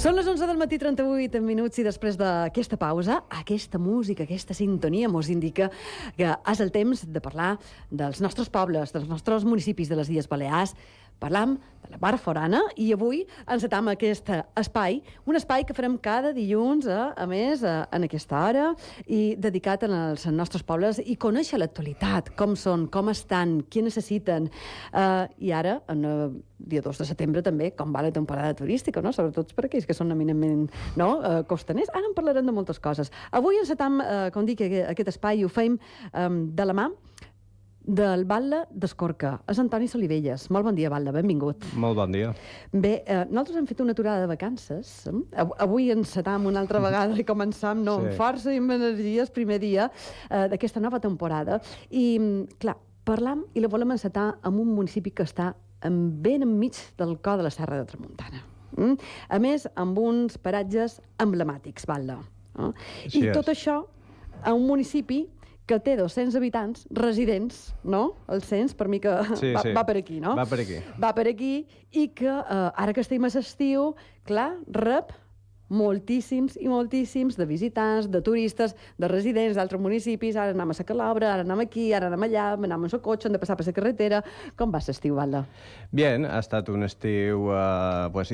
Són les 11 del matí, 38 minuts, i després d'aquesta pausa, aquesta música, aquesta sintonia mos indica que és el temps de parlar dels nostres pobles, dels nostres municipis de les Illes Balears. Parlam de la Mar Forana i avui encetam aquest espai, un espai que farem cada dilluns, a més, en aquesta hora, i dedicat als nostres pobles i conèixer l'actualitat, com són, com estan, què necessiten. I ara, en dia 2 de setembre, també, com va la temporada turística, no? Sobretot per aquells que són eminentment costaners. Ara en parlarem de moltes coses. Avui encetam, com dic, aquest espai i ho fem de la mà del Batlle d'Escorca. És Antoni Solivelles. Molt bon dia, Batlle, benvingut. Molt bon dia. Bé, nosaltres hem fet una aturada de vacances. Avui encetam una altra vegada i començam amb força i amb energies, primer dia d'aquesta nova temporada. I, clar, parlam i la volem encetar en un municipi que està ben enmig del cor de la Serra de Tramuntana. A més, amb uns paratges emblemàtics, Batlle. I tot això a un municipi que té 200 habitants residents, no? El cens, per mi que va per aquí, no? Va per aquí. Va per aquí i que ara que estem a l'estiu, clar, rep moltíssims i moltíssims de visitants, de turistes, de residents d'altres municipis. Ara anem a la Calobra, ara anem aquí, ara anem allà, anem amb el cotxe, hem de passar per la carretera. Com va l'estiu, Batlle? Bien, ha estat un estiu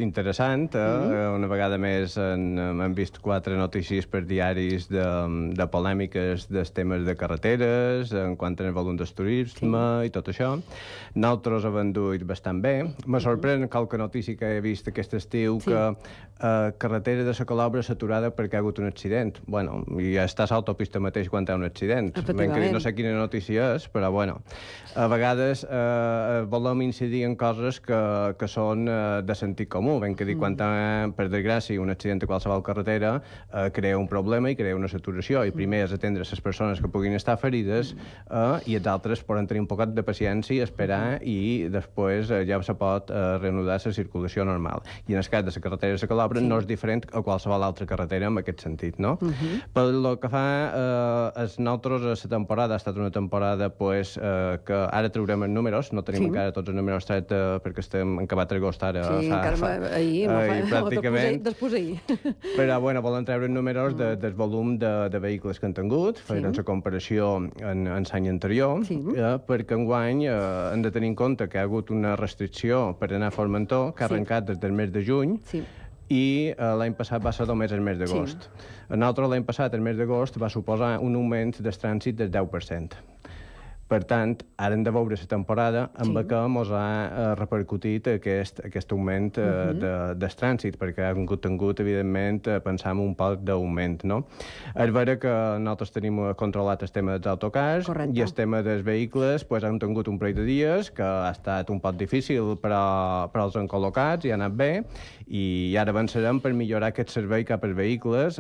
interessant. Una vegada més hem vist 4 notícies per diaris de polèmiques dels temes de carreteres, en quant al volum del turisme i tot això. Nosaltres hem duit bastant bé. Me sorprèn qualque notícia que he vist aquest estiu, que carretera de la Calobra saturada perquè ha hagut un accident. Bueno, i està a l'autopista mateix quan hi ha un accident. No sé quina notícia és, però bueno. A vegades volem incidir en coses que són de sentit comú. Ben que dir, quan hi ha, per desgràcia, un accident a qualsevol carretera, crea un problema i crea una saturació. I primer és atendre les persones que puguin estar ferides i els altres poden tenir un poquet de paciència, esperar i després ja se pot reanudar la circulació normal. I en el cas de la carretera de la Calobra no és diferent a qualsevol altra carretera en aquest sentit, no? Pel que fa nosaltres, la temporada ha estat una temporada que ara traurem els números, no tenim encara tots els números trets perquè estem en acabat d'agost ara. Sí, ahir, pràcticament. Després ahir. Però, bueno, volen treure els números del volum de vehicles que han tingut, fent la comparació en l'any anterior, perquè enguany hem de tenir en compte que hi ha hagut una restricció per anar a Formentor, que ha arrencat des del mes de juny, i l'any passat va ser només el mes d'agost. Nosaltres l'any passat, el mes d'agost, va suposar un augment del trànsit del 10%. Per tant, ara hem de veure la temporada amb què ens ha repercutit aquest augment del trànsit, perquè ha tingut, evidentment, pensam un poc d'augment, no? És vera que nosaltres tenim controlat el tema dels autocars i el tema dels vehicles han tingut un parell de dies que ha estat un poc difícil per als encol·locats i ha anat bé, i ara avançarem per millorar aquest servei cap als vehicles,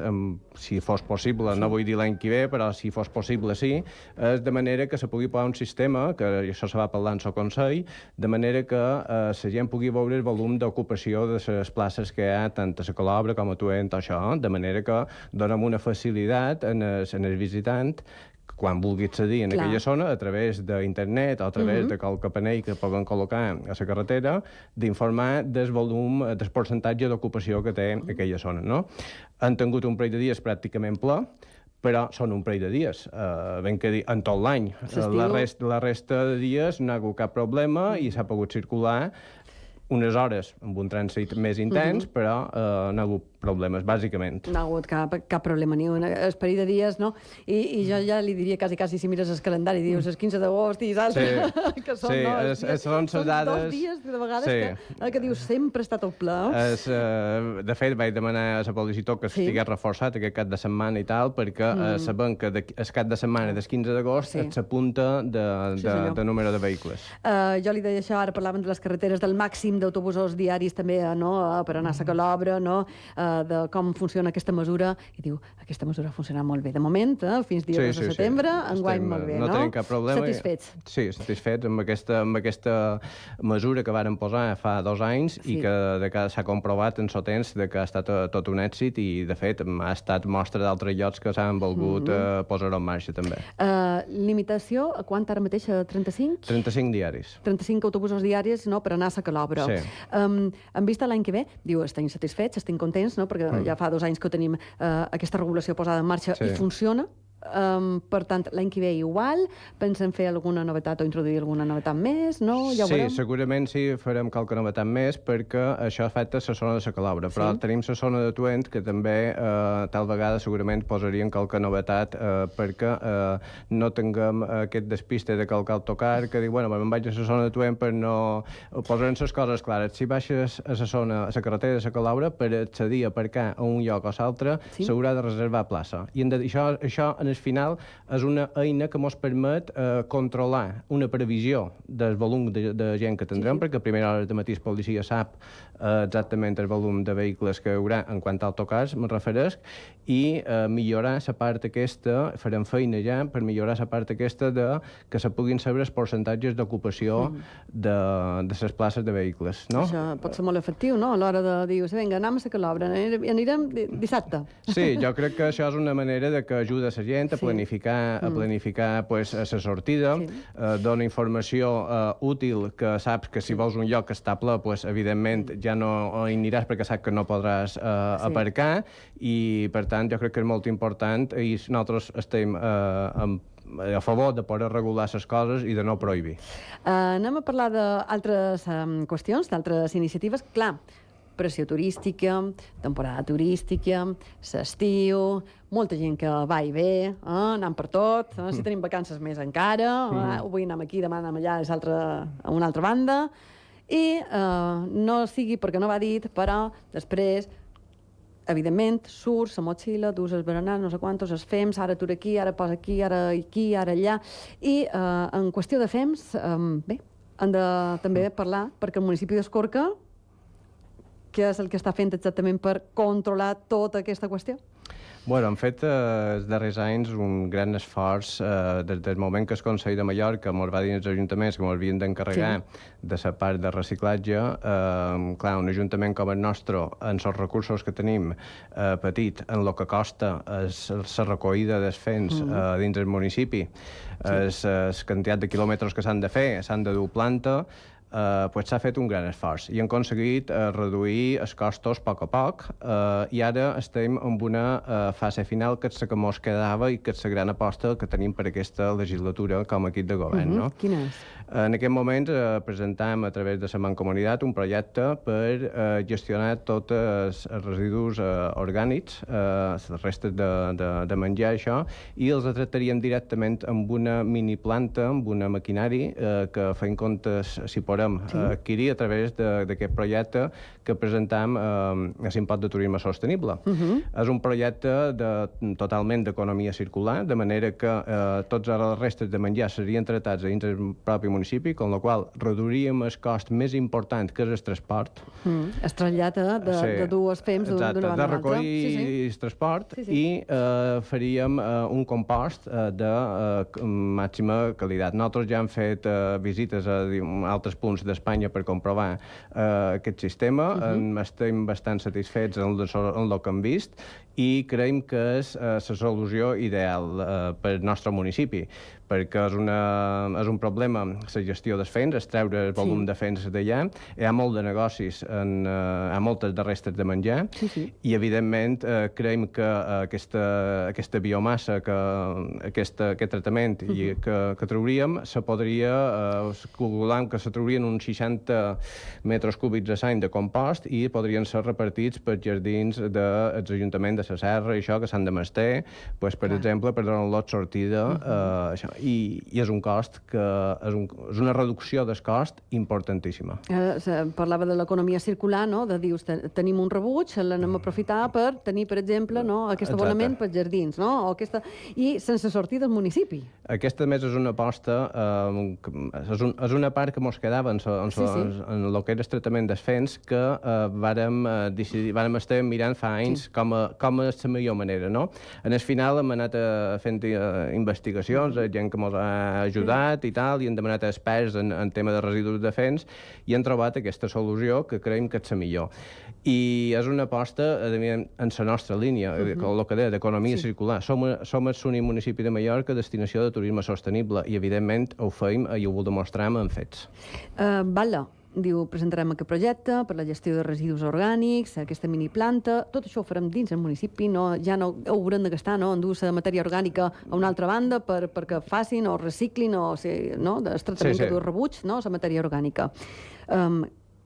si fos possible, no vull dir l'any que ve, però si fos possible sí, de manera que se pugui posar un sistema, que això se va parlar en el Consell, de manera que la gent pugui veure el volum d'ocupació de les places que hi ha, tant a la Calobra com a Tuent, això, de manera que donem una facilitat en el visitant quan vulgui accedir en aquella zona, a través d'internet o a través de qualque panell que poden col·locar a la carretera, d'informar del volum, del percentatge d'ocupació que té aquella zona, no? Han tingut un parell de dies pràcticament ple, però són un parell de dies, ben que dir, en tot l'any. La resta de dies no hi ha hagut cap problema i s'ha pogut circular unes hores amb un trànsit més intens, però no ha hagut problemes, bàsicament. No ha hagut cap problema, ni un parell de dies, no? I jo ja li diria quasi si mires el calendari, dius el 15 d'agost i saps? Que són dos dies, de vegades, que dius sempre està tot ple. De fet, vaig demanar a la Policitor que estigués reforçat aquest cap de setmana i tal, perquè sabem que el cap de setmana del 15 d'agost s'apunta de número de vehicles. Jo li deia això, ara parlàvem de les carreteres, del màxim d'autobusos diaris també, per anar a la Calobra, de com funciona aquesta mesura, i diu, aquesta mesura ha funcionat molt bé. De moment, fins dia 2 de setembre, enguany molt bé, no? No tenim cap problema. Satisfets? Sí, satisfets amb aquesta mesura que varen posar fa 2 anys i que s'ha comprovat en el temps que ha estat tot un èxit i, de fet, ha estat mostra d'altres llocs que s'han volgut posar en marxa, també. Limitació, a quant ara mateix? 35? 35 diaris. 35 autobusos diaris, no?, per anar a la Calobra. Sí. En vista l'any que ve, diu, estem satisfets, estem contents, no? Perquè ja fa 2 anys que tenim aquesta regulació posada en marxa i funciona. Per tant, l'any que ve igual, pensen fer alguna novetat o introduir alguna novetat més, no? Ja ho veurem. Sí, segurament sí, farem qualque novetat més, perquè això afecta la zona de la Calobra, però tenim la zona de Tuent, que també tal vegada segurament posarien qualque novetat perquè no tinguem aquest despiste de qualque autocar que diu, bueno, me'n vaig a la zona de Tuent per no... Posarem les coses clares. Si baixes a la zona, a la carretera de la Calobra, per accedir a aparcar a un lloc o l'altre, s'haurà de reservar plaça. I això al final és una eina que ens permet controlar una previsió del volum de gent que tindrem, perquè a primera hora de matí la policia sap exactament el volum de vehicles que hi haurà en quant a autocars, me refereix, i millorar la part aquesta, farem feina ja per millorar la part aquesta de que se puguin saber els percentatges d'ocupació de les places de vehicles, no? Això pot ser molt efectiu, no? A l'hora de dir, vinga, anem a la Calobra, anirem dissabte. Sí, jo crec que això és una manera de que ajuda la gent a planificar pues, la sortida, dona informació útil, que saps que si vols un lloc que està ple, pues, evidentment ja no hi aniràs perquè saps que no podràs aparcar, i per tant jo crec que és molt important i nosaltres estem a favor de poder regular les coses i de no prohibir. Anem a parlar d'altres qüestions, d'altres iniciatives. Clar, pressió turística, temporada turística, l'estiu, molta gent que va i ve, anant per tot, si tenim vacances més encara, avui anem aquí, demà anem allà, a una altra banda, i no sigui perquè no va dit, però després, evidentment, surts la motxilla, dus els berenars, no sé quantos, els fems, ara atura aquí, ara posa aquí, ara allà, i en qüestió de fems, bé, hem de també parlar, perquè el municipi d'Escorca, què és el que està fent exactament per controlar tota aquesta qüestió? Bueno, hem fet els darrers anys un gran esforç des del moment que el Consell de Mallorca ens va dir als ajuntaments que ens havien d'encarregar de la part de reciclatge. Clar, un ajuntament com el nostre, amb els recursos que tenim petit, en el que costa la recollida dels fems dins del municipi, la quantitat de quilòmetres que s'han de fer, s'han de dur planta, pues s'ha fet un gran esforç i hem aconseguit reduir els costos a poc i ara estem en una fase final que és la que ens quedava i que és la gran aposta que tenim per aquesta legislatura com a equip de govern. No? Quina és? En aquest moment presentam a través de la Mancomunitat un projecte per gestionar tots els residus orgànics, les restes de menjar, això, i els tractaríem directament amb una miniplanta, amb una maquinari que feim comptes, si podem adquirir a través d'aquest projecte que presentam a l'Impost de Turisme Sostenible. És un projecte totalment d'economia circular, de manera que tots els restes de menjar serien tratats dins el propi municipi, amb la qual reduiríem el cost més important, que és el transport. Es trasllada de dues fems d'una banda a l'altra. De recollir el transport i faríem un compost de màxima qualitat. Nosaltres ja hem fet visites a altres punts d'Espanya per comprovar aquest sistema. Estem bastant satisfets en el que hem vist i creiem que és la solució ideal per al nostre municipi, perquè és un problema la gestió dels fems, extreure el volum de fems d'allà. Hi ha molt de negocis, hi ha moltes de restes de menjar i, evidentment, creiem que aquesta biomassa, aquest tractament que trauríem, se podria calcular que se traurien uns 60 metres cúbics a l'any de compost i podrien ser repartits per jardins dels ajuntaments de la Serra i això, que s'han de mester, per exemple, per donar lot sortida. I és un cost que és una reducció del cost importantíssima. Parlava de l'economia circular, no? De dius, tenim un rebuig, l'anem a aprofitar per tenir, per exemple, aquest abonament per jardins, no? I sense sortir del municipi. Aquesta, més, és una aposta, és una part que ens quedava en el que era el tractament dels fems, que vàrem estar mirant fa anys com és la millor manera, no? En el final hem anat fent investigacions, gent que ens ha ajudat i tal, i hem demanat experts en tema de residus de fems i hem trobat aquesta solució que creiem que és la millor. I és una aposta en la nostra línia, el que deia, d'economia circular. Som l'únic municipi de Mallorca destinació de turisme sostenible i, evidentment, ho feim i ho demostrem en fets. Val, diu, presentarem aquest projecte per la gestió de residus orgànics, aquesta miniplanta, tot això ho farem dins el municipi, ja no haurem de gastar, endur la matèria orgànica a una altra banda perquè facin o reciclin o el tractament que du rebuig, la matèria orgànica.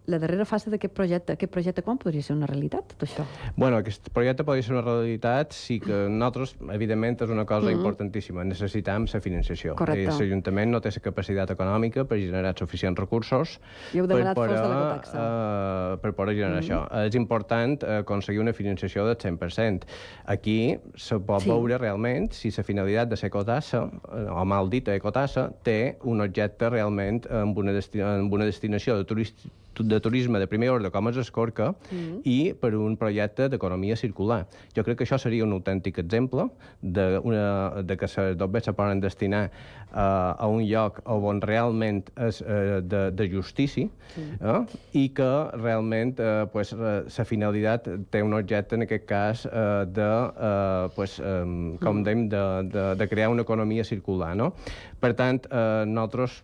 La darrera fase d'aquest projecte, quan podria ser una realitat, tot això? Bueno, aquest projecte podria ser una realitat si que nosaltres, evidentment, és una cosa importantíssima. Necessitam la financiació. L'Ajuntament no té la capacitat econòmica per generar suficients recursos per poder generar això. És important aconseguir una financiació del 100%. Aquí se pot veure realment si la finalitat de l'ecotassa, o mal dit ecotassa, té un objecte realment amb una destinació de turisme de primer ordre, com és Escorca, i per un projecte d'economia circular. Jo crec que això seria un autèntic exemple de que els dobbers se poden destinar a un lloc on realment és de justícia i que realment la finalitat té un objecte, en aquest cas, com dèiem, de crear una economia circular. Per tant, nosaltres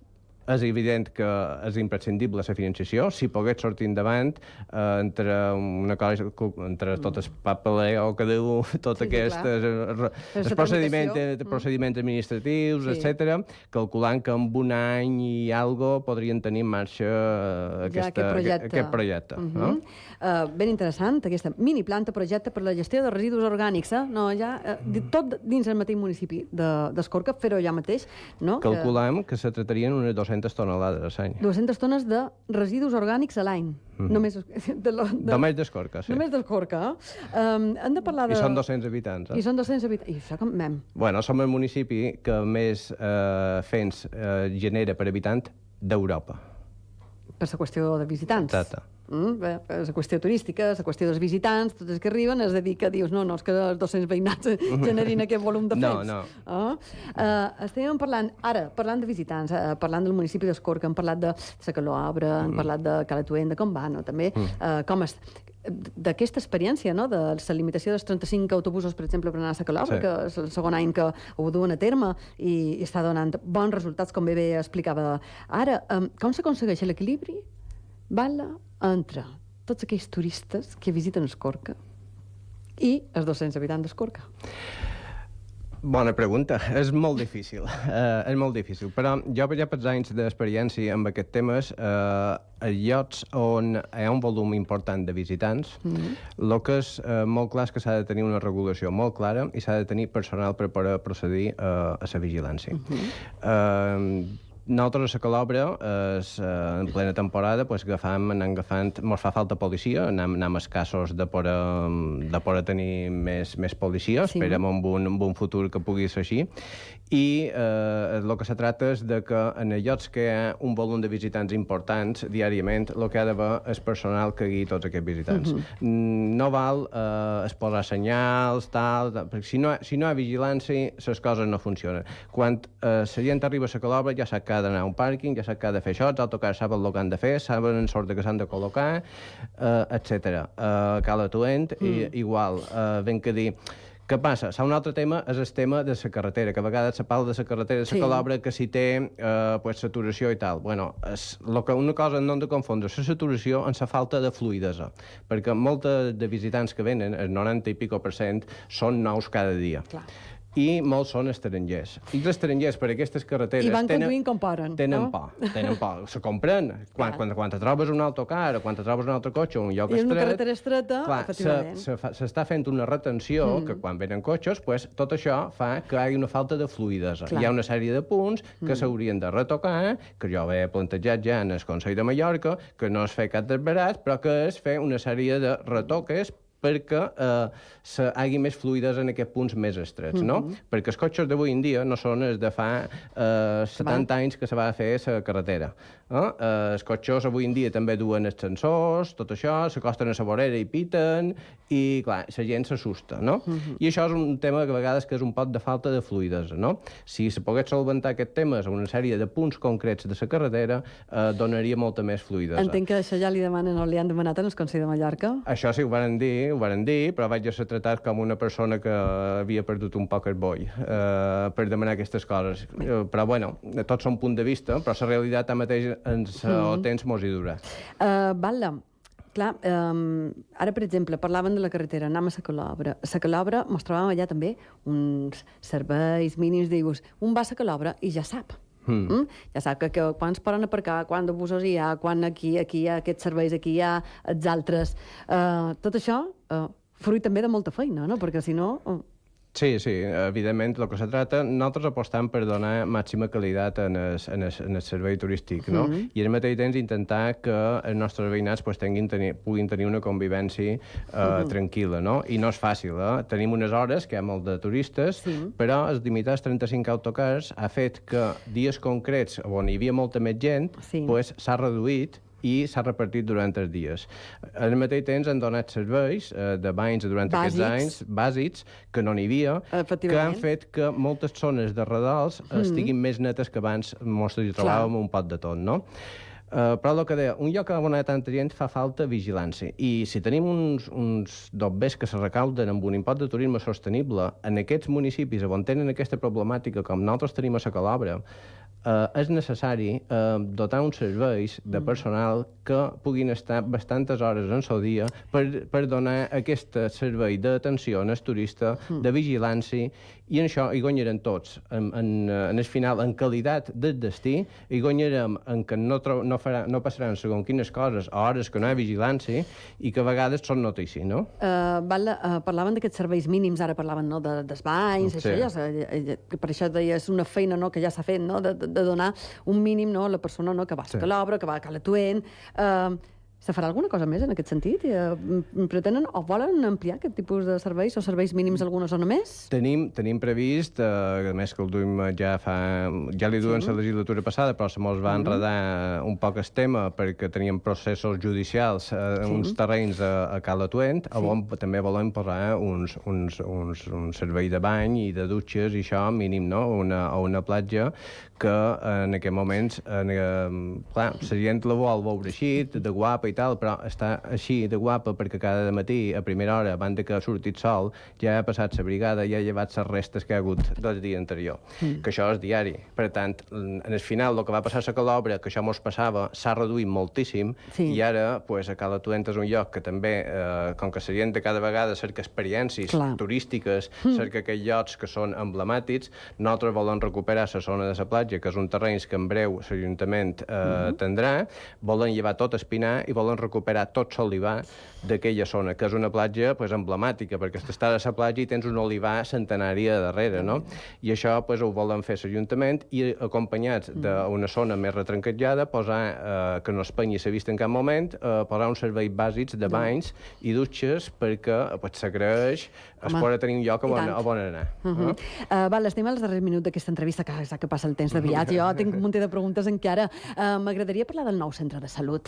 és evident que és imprescindible la financiació. Si pogués sortir endavant entre una cosa, entre tot el papeleo que diu, tot aquests procediments administratius, etc., calculant que en un any i algo podrien tenir en marxa aquest projecte. Ben interessant, aquesta miniplanta projecte per la gestió de residus orgànics, tot dins el mateix municipi d'Escorca, fer-ho allà mateix. Calculam que se tratarien unes 200 tonelades a l'any. 200 tones de residus orgànics a l'any. Només d'Escorca, sí. Només d'Escorca. Hem de parlar de... I són 200 habitants. I són 200 habitants. I això com mem. Bueno, som el municipi que més fens genera per habitant d'Europa. Per la qüestió de visitants. Exacte. La qüestió turística, la qüestió dels visitants, tots els que arriben, és a dir, que dius, no, és que els 200 veïnats generin aquest volum de fets. No. Estàvem parlant de visitants, parlant del municipi d'Escorca, hem parlat de la Calobra, hem parlat de Calatuent, de Combano, també, d'aquesta experiència, de la limitació dels 35 autobusos, per exemple, per anar a la Calobra, que és el segon any que ho duen a terme i està donant bons resultats, com bé explicava ara. Com s'aconsegueix l'equilibri entre tots aquells turistes que visiten Escorca i els 200 habitants d'Escorca? Bona pregunta. És molt difícil. Però jo ja per anys d'experiència amb aquests temes, a llocs on hi ha un volum important de visitants, el que és molt clar és que s'ha de tenir una regulació molt clara i s'ha de tenir personal per poder procedir a la vigilància. Nosaltres a la Calobra, en plena temporada, anem agafant... Ens fa falta policia, anem escassos de poder tenir més policia. Esperem en un futur que pugui ser així. I el que se tracta és que en llocs que hi ha un volum de visitants importants, diàriament, el que ha d'haver és personal que guiï tots aquests visitants. No val exposar senyals, perquè si no hi ha vigilància, les coses no funcionen. Quan la gent arriba a la Calobra ja sap que ha d'anar a un pàrquing, ja sap que ha de fer això, els autocars saben el que han de fer, saben en sort que s'han de col·locar, etc. Calatuent, igual, ben que dir... Què passa? Un altre tema és el tema de la carretera, que a vegades se parla de la carretera de la Calobra, que si té saturació i tal. Bueno, una cosa no hem de confondre la saturació amb la falta de fluïdesa, perquè molts de visitants que venen, el 90 i pico %, són nous cada dia. Clar. I molts són estrangers. I els estrangers, per aquestes carreteres... I van conduint com poden. Tenen por. Se compren. Quan te trobes un autocar o quan te trobes un altre cotxe o un lloc estret... I una carretera estreta, efectivament. S'està fent una retenció que quan venen cotxes, tot això fa que hi hagi una falta de fluïdesa. Hi ha una sèrie de punts que s'haurien de retocar, que jo he plantejat ja en el Consell de Mallorca, que no és fer cap desbarat, però que és fer una sèrie de retoques perquè hagi més fluïdesa en aquests punts més estrets, no? Perquè els cotxes d'avui en dia no són els de fa 70 anys que se va fer la carretera. Els cotxes avui en dia també duen els sensors, tot això, s'acosten a la vorera i piten, i clar, la gent s'assusta, no? I això és un tema que a vegades que és un pot de falta de fluïdesa, no? Si se pogués solventar aquest tema a una sèrie de punts concrets de la carretera, donaria molta més fluïdesa. Entenc que això ja li demanen o li han demanat en el Consell de Mallorca? Això sí ho van dir, ho varen dir, però vaig ser tratat com una persona que havia perdut un poc el boi per demanar aquestes coses. Però, bueno, tots són punt de vista, però la realitat tanmateix el temps mos hi dura. Val·la, clar, ara, per exemple, parlaven de la carretera, anem a la Calobra. A la Calobra mos trobàvem allà també uns serveis mínims, dius, un va a la Calobra i ja sap. Ja sap que quan es poden aparcar, quan de busos hi ha, quan aquí hi ha aquests serveis, aquí hi ha els altres. Tot això, fruit també de molta feina, no? Perquè si no... Sí, evidentment, el que se trata, nosaltres apostam per donar màxima qualitat en el servei turístic, no? I al mateix temps intentar que els nostres veïnats puguin tenir una convivència tranquil·la, no? I no és fàcil, Tenim unes hores, que hi ha molt de turistes, però els limitats 35 autocars ha fet que dies concrets on hi havia molta més gent, s'ha reduït i s'ha repartit durant els dies. Al mateix temps han donat serveis de banys durant aquests anys, bàsics, que no n'hi havia, que han fet que moltes zones de redals estiguin més netes que abans mos hi trobàvem un pot de tot, no? Però el que deia, un lloc on hi ha tanta gent fa falta vigilància. I si tenim uns dobbers que se recauden amb un impost de turisme sostenible en aquests municipis on tenen aquesta problemàtica com nosaltres tenim a la Calobra, és necessari dotar uns serveis de personal que puguin estar bastantes hores en el dia per donar aquest servei d'atenció al turista, de vigilància, i en això hi guanyarem tots. En el final, en qualitat del destí, hi guanyarem en que no passaran segons quines coses a hores que no hi ha vigilància i que a vegades són notícies, no? Parlaven d'aquests serveis mínims, ara parlaven dels banys, per això deies una feina que ja s'ha fet, de donar un mínim a la persona que va a Calobra, que va a Calatuent. Se farà alguna cosa més en aquest sentit? Pretenen o volen ampliar aquest tipus de serveis o serveis mínims a alguna zona més? Tenim previst, a més que el duim ja li duen la legislatura passada, però se mos va enredar un poc el tema perquè teníem processos judicials en uns terrenys a Calatuent, on també volem posar un servei de bany i de dutxes i això mínim, no? A una platja que en aquests moments, clar, la gent la vol veure així, de guapa i tal, però està així de guapa perquè cada matí, a primera hora, abans que ha sortit sol, ja ha passat la brigada, ja ha llevat les restes que hi ha hagut del dia anterior, que això és diari. Per tant, en el final, el que va passar a la Calobra, que això mos passava, s'ha reduït moltíssim, i ara, a Calatuent és un lloc que també, com que la gent cada vegada cerca experiències turístiques, cerca aquells llocs que són emblemàtics, nosaltres volem recuperar la zona de la platja, que és un terreny que en breu l'Ajuntament tindrà, volen llevar tot espinar i volen recuperar tot l'olivar d'aquella zona, que és una platja emblemàtica, perquè estàs a la platja i tens un olivar centenari a darrere, no? I això ho volen fer l'Ajuntament i, acompanyats d'una zona més retranquejada, que no es penyi la vista en cap moment, posar uns serveis bàsics de banys i dutxes perquè s'agraeix, es pot tenir un lloc on anar. Estem als darrers minuts d'aquesta entrevista, que passa el temps d'aviat. Jo tinc un munt de preguntes encara. M'agradaria parlar del nou centre de salut.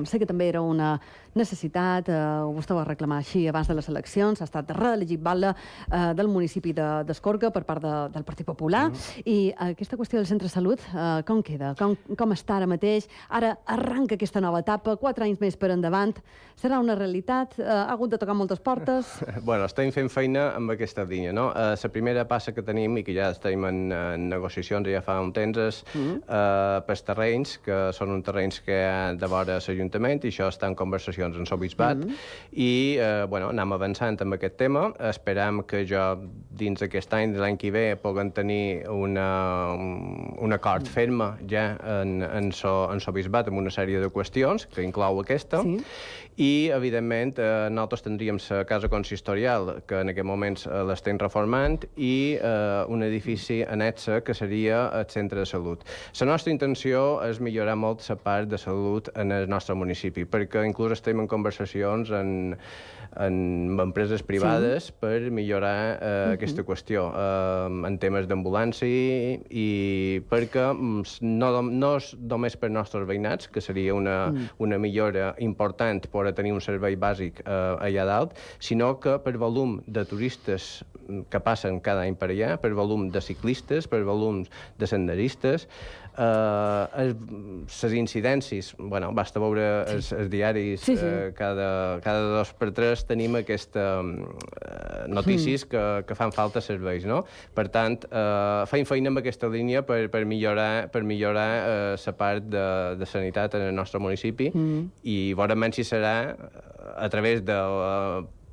Sé que també era una necessitat, ho estava a reclamar així abans de les eleccions, ha estat reelegit batlle del municipi d'Escorca per part del Partit Popular, i aquesta qüestió del centre de salut, com queda? Com està ara mateix? Ara arranca aquesta nova etapa, 4 anys més per endavant. Serà una realitat? Ha hagut de tocar moltes portes? Bueno, estem fent feina amb aquesta línia, no? La primera passa que tenim, i que ja estem en negociacions ja fa un temps, és pels terrenys, que són uns terrenys que hi ha de vora l'Ajuntament, i això està en conversacions en l'Obisbat, i anem avançant amb aquest tema. Esperam que jo, dins d'aquest any, de l'any que ve, puguem tenir un acord ferme ja en l'Obisbat amb una sèrie de qüestions, que inclou aquesta, i, evidentment, nosaltres tindríem la casa consistorial, que en aquest moment l'estem reformant, i un edifici annexa, que seria el centre de salut. La nostra intenció és millorar molt la part de salut en el nostre municipi, perquè inclús estem en conversacions amb empreses privades per millorar aquesta qüestió en temes d'ambulància, i perquè no és només per als nostres veïnats, que seria una millora important per poder tenir un servei bàsic allà dalt, sinó que per volum de turistes que passen cada any per allà, per volum de ciclistes, per volums de senderistes, les incidències, bueno, basta veure els diaris, cada 2 per 3 tenim aquestes notícies que fan falta serveis, no? Per tant, feim feina amb aquesta línia per millorar la part de sanitat en el nostre municipi i veurem si serà a través de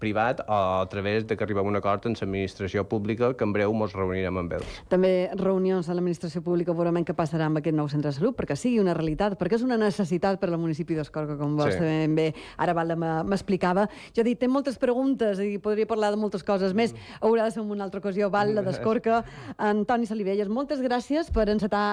privat o a través de que arribem a un acord amb l'administració pública, que en breu ens reunirem amb ells. També reunions a l'administració pública veurem què passarà amb aquest nou centre de salut, perquè sigui una realitat, perquè és una necessitat per al municipi d'Escorca, com vostè ben bé ara Val·la m'explicava. Jo he dit, té moltes preguntes i podria parlar de moltes coses més. Haurà de ser en una altra ocasió. Val·la d'Escorca, Antoni Salivelles, moltes gràcies per encetar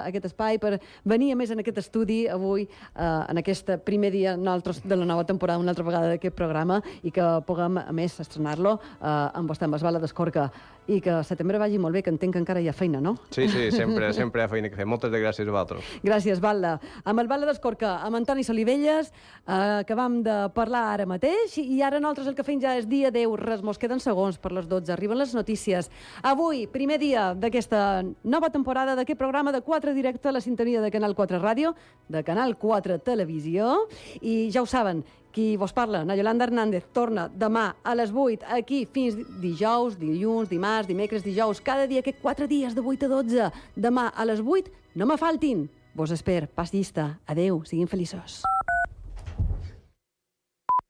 aquest espai, per venir a més en aquest estudi avui, en aquest primer dia nosaltres de la nova temporada, una altra vegada d'aquest programa, i que puguem a més estrenar-lo amb vostè, amb Val·la d'Escorca, i que setembre vagi molt bé, que entenc que encara hi ha feina, no? Sí, sempre hi ha feina que fer. Moltes gràcies a vosaltres. Gràcies, Val·la. Amb el Val·la d'Escorca, amb Antoni Salivelles, acabam de parlar ara mateix, i ara nosaltres el que fem ja és dia 10, res, mos queden segons per les 12, arriben les notícies. Avui, primer dia d'aquesta nova temporada d'aquest programa de 4 directe a la sintonia de Canal 4 Ràdio, de Canal 4 Televisió, i ja ho saben, qui vos parla, na Yolanda Hernández, torna demà a les 8, aquí fins dijous, dilluns, dimarts, dimecres, dijous, cada dia, aquests 4 dies de 8 a 12, demà a les 8, no me faltin. Vos esper, pas llista. Adeu, siguin feliços.